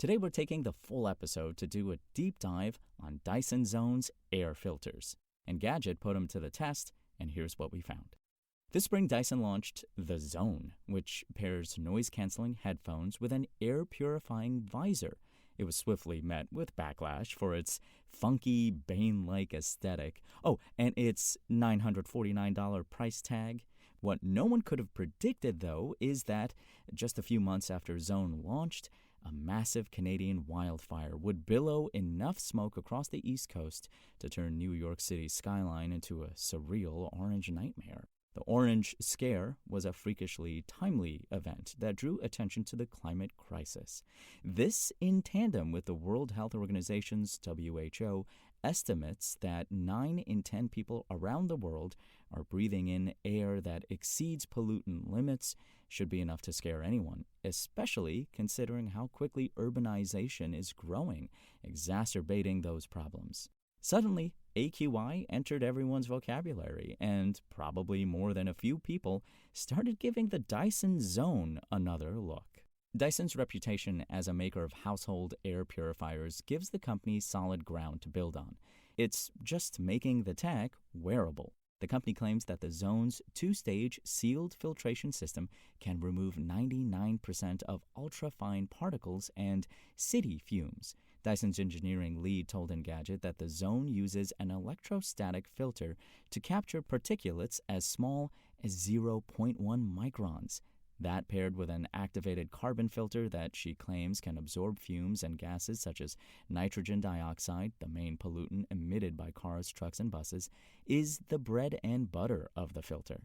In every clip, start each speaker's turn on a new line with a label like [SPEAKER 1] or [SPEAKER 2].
[SPEAKER 1] Today we're taking the full episode to do a deep dive on Dyson Zone's air filters. Engadget put them to the test, and here's what we found. This spring, Dyson launched the Zone, which pairs noise-canceling headphones with an air-purifying visor. It was swiftly met with backlash for its funky, Bane-like aesthetic. Oh, and its $949 price tag. What no one could have predicted, though, is that just a few months after Zone launched, a massive Canadian wildfire would billow enough smoke across the East Coast to turn New York City's skyline into a surreal orange nightmare. The Orange Scare was a freakishly timely event that drew attention to the climate crisis. This in tandem with the World Health Organization's WHO estimates that 9 in 10 people around the world are breathing in air that exceeds pollutant limits should be enough to scare anyone, especially considering how quickly urbanization is growing, exacerbating those problems. Suddenly, AQI entered everyone's vocabulary, and probably more than a few people started giving the Dyson Zone another look. Dyson's reputation as a maker of household air purifiers gives the company solid ground to build on. It's just making the tech wearable. The company claims that the Zone's 2-stage sealed filtration system can remove 99% of ultrafine particles and city fumes. Dyson's engineering lead told Engadget that the Zone uses an electrostatic filter to capture particulates as small as 0.1 microns. That paired with an activated carbon filter that she claims can absorb fumes and gases such as nitrogen dioxide, the main pollutant emitted by cars, trucks, and buses, is the bread and butter of the filter.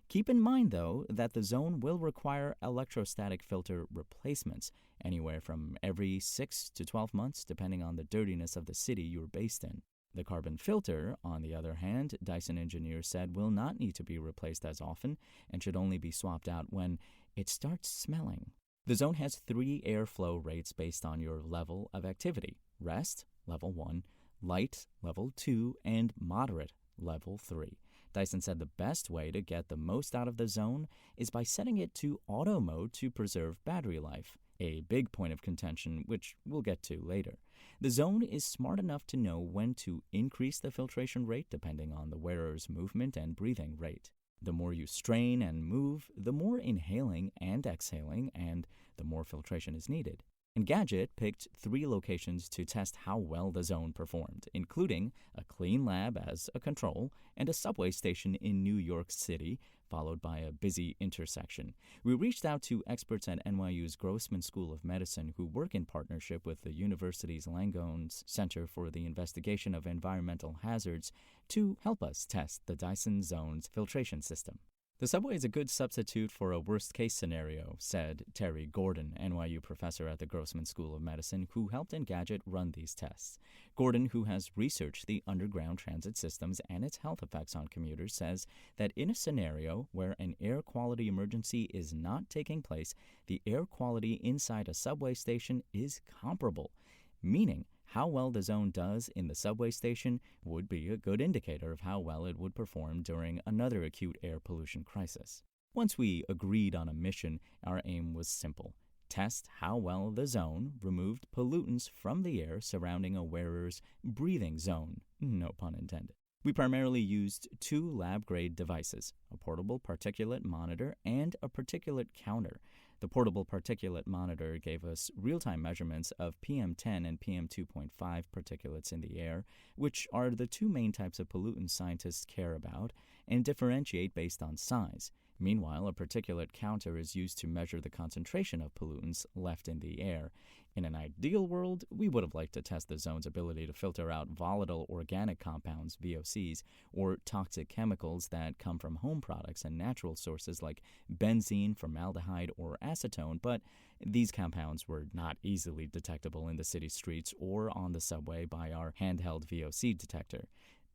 [SPEAKER 1] Keep in mind, though, that the Zone will require electrostatic filter replacements, anywhere from every 6 to 12 months, depending on the dirtiness of the city you're based in. The carbon filter, on the other hand, Dyson engineers said will not need to be replaced as often and should only be swapped out when it starts smelling. The Zone has 3 airflow rates based on your level of activity: rest, level 1, light, level 2, and moderate, level 3. Dyson said the best way to get the most out of the Zone is by setting it to auto mode to preserve battery life, a big point of contention which we'll get to later. The Zone is smart enough to know when to increase the filtration rate depending on the wearer's movement and breathing rate. The more you strain and move, the more inhaling and exhaling, and the more filtration is needed. Engadget picked 3 locations to test how well the Zone performed, including a clean lab as a control and a subway station in New York City, followed by a busy intersection. We reached out to experts at NYU's Grossman School of Medicine who work in partnership with the university's Langone's Center for the Investigation of Environmental Hazards to help us test the Dyson Zone's filtration system. The subway is a good substitute for a worst-case scenario, said Terry Gordon, NYU professor at the Grossman School of Medicine, who helped Engadget run these tests. Gordon, who has researched the underground transit systems and its health effects on commuters, says that in a scenario where an air quality emergency is not taking place, the air quality inside a subway station is comparable, meaning how well the Zone does in the subway station would be a good indicator of how well it would perform during another acute air pollution crisis. Once we agreed on a mission, our aim was simple: test how well the Zone removed pollutants from the air surrounding a wearer's breathing zone, no pun intended. We primarily used 2 lab-grade devices, a portable particulate monitor and a particulate counter. The portable particulate monitor gave us real-time measurements of PM10 and PM2.5 particulates in the air, which are the 2 main types of pollutants scientists care about and differentiate based on size. Meanwhile, a particulate counter is used to measure the concentration of pollutants left in the air. In an ideal world, we would have liked to test the Zone's ability to filter out volatile organic compounds, VOCs, or toxic chemicals that come from home products and natural sources like benzene, formaldehyde, or acetone, but these compounds were not easily detectable in the city streets or on the subway by our handheld VOC detector.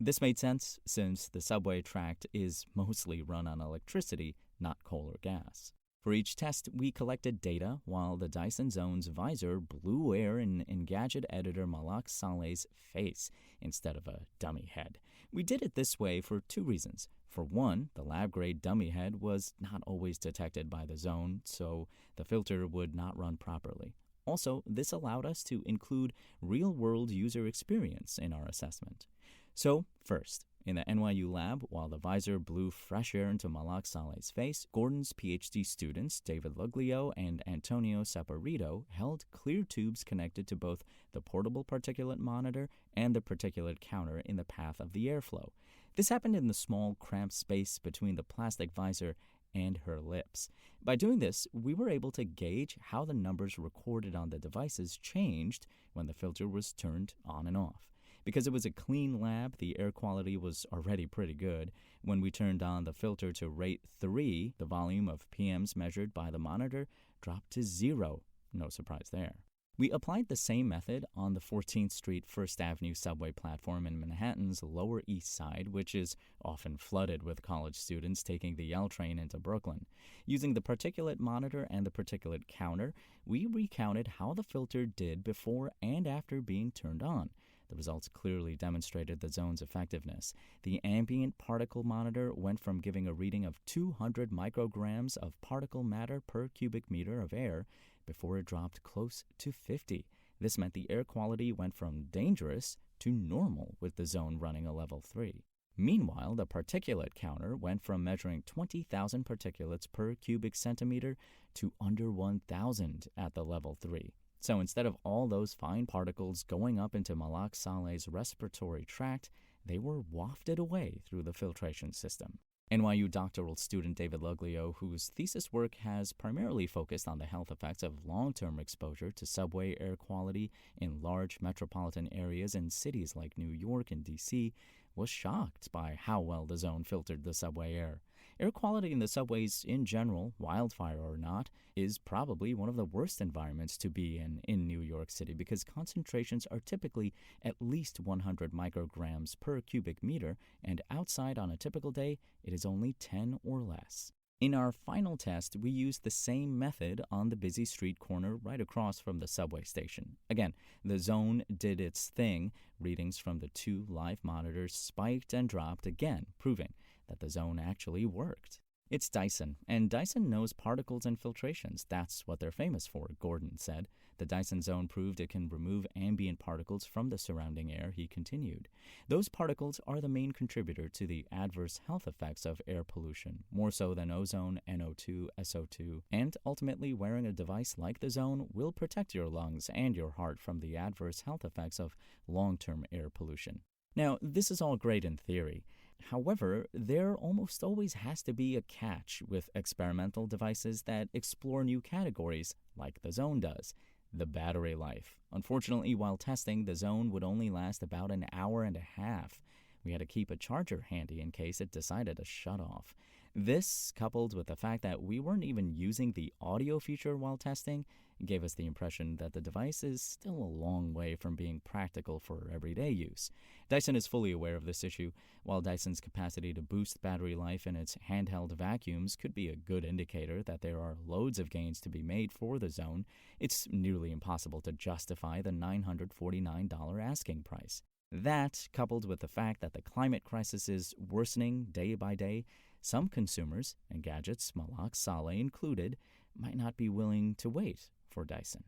[SPEAKER 1] This made sense since the subway tract is mostly run on electricity, not coal or gas. For each test, we collected data while the Dyson Zone's visor blew air in Engadget editor Malak Saleh's face instead of a dummy head. We did it this way for 2 reasons. For one, the lab-grade dummy head was not always detected by the Zone, so the filter would not run properly. Also, this allowed us to include real-world user experience in our assessment. So, first, in the NYU lab, while the visor blew fresh air into Malak Saleh's face, Gordon's PhD students, David Luglio and Antonio Saporito, held clear tubes connected to both the portable particulate monitor and the particulate counter in the path of the airflow. This happened in the small, cramped space between the plastic visor and her lips. By doing this, we were able to gauge how the numbers recorded on the devices changed when the filter was turned on and off. Because it was a clean lab, the air quality was already pretty good. When we turned on the filter to rate 3, the volume of PMs measured by the monitor dropped to 0. No surprise there. We applied the same method on the 14th Street First Avenue subway platform in Manhattan's Lower East Side, which is often flooded with college students taking the L train into Brooklyn. Using the particulate monitor and the particulate counter, we recounted how the filter did before and after being turned on. The results clearly demonstrated the zone's effectiveness. The ambient particle monitor went from giving a reading of 200 micrograms of particle matter per cubic meter of air before it dropped close to 50. This meant the air quality went from dangerous to normal with the zone running a level 3. Meanwhile, the particulate counter went from measuring 20,000 particulates per cubic centimeter to under 1,000 at the level 3. So instead of all those fine particles going up into Malak Saleh's respiratory tract, they were wafted away through the filtration system. NYU doctoral student David Luglio, whose thesis work has primarily focused on the health effects of long-term exposure to subway air quality in large metropolitan areas in cities like New York and D.C., was shocked by how well the zone filtered the subway air. Air quality in the subways in general, wildfire or not, is probably one of the worst environments to be in New York City because concentrations are typically at least 100 micrograms per cubic meter, and outside on a typical day, it is only 10 or less. In our final test, we used the same method on the busy street corner right across from the subway station. Again, the zone did its thing. Readings from the 2 live monitors spiked and dropped again, proving that the zone actually worked. It's Dyson, and Dyson knows particles and filtrations. That's what they're famous for, Gordon said. The Dyson zone proved it can remove ambient particles from the surrounding air, he continued. Those particles are the main contributor to the adverse health effects of air pollution, more so than ozone, NO2, SO2, and ultimately wearing a device like the zone will protect your lungs and your heart from the adverse health effects of long-term air pollution. Now, this is all great in theory. However, there almost always has to be a catch with experimental devices that explore new categories, like the zone does: the battery life. Unfortunately, while testing, the zone would only last about an hour and a half. We had to keep a charger handy in case it decided to shut off. This, coupled with the fact that we weren't even using the audio feature while testing, gave us the impression that the device is still a long way from being practical for everyday use. Dyson is fully aware of this issue. While Dyson's capacity to boost battery life in its handheld vacuums could be a good indicator that there are loads of gains to be made for the zone, it's nearly impossible to justify the $949 asking price. That, coupled with the fact that the climate crisis is worsening day by day, some consumers, and gadgets, Malak Saleh included, might not be willing to wait for Dyson.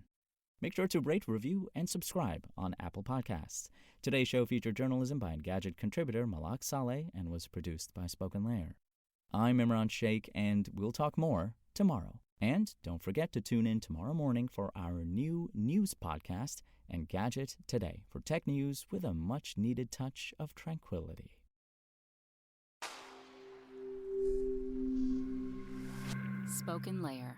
[SPEAKER 1] Make sure to rate, review, and subscribe on Apple Podcasts. Today's show featured journalism by Engadget contributor Malak Saleh and was produced by Spoken Layer. I'm Imran Sheikh, and we'll talk more tomorrow. And don't forget to tune in tomorrow morning for our new news podcast, Engadget Today, for tech news with a much-needed touch of tranquility.
[SPEAKER 2] Spoken Layer.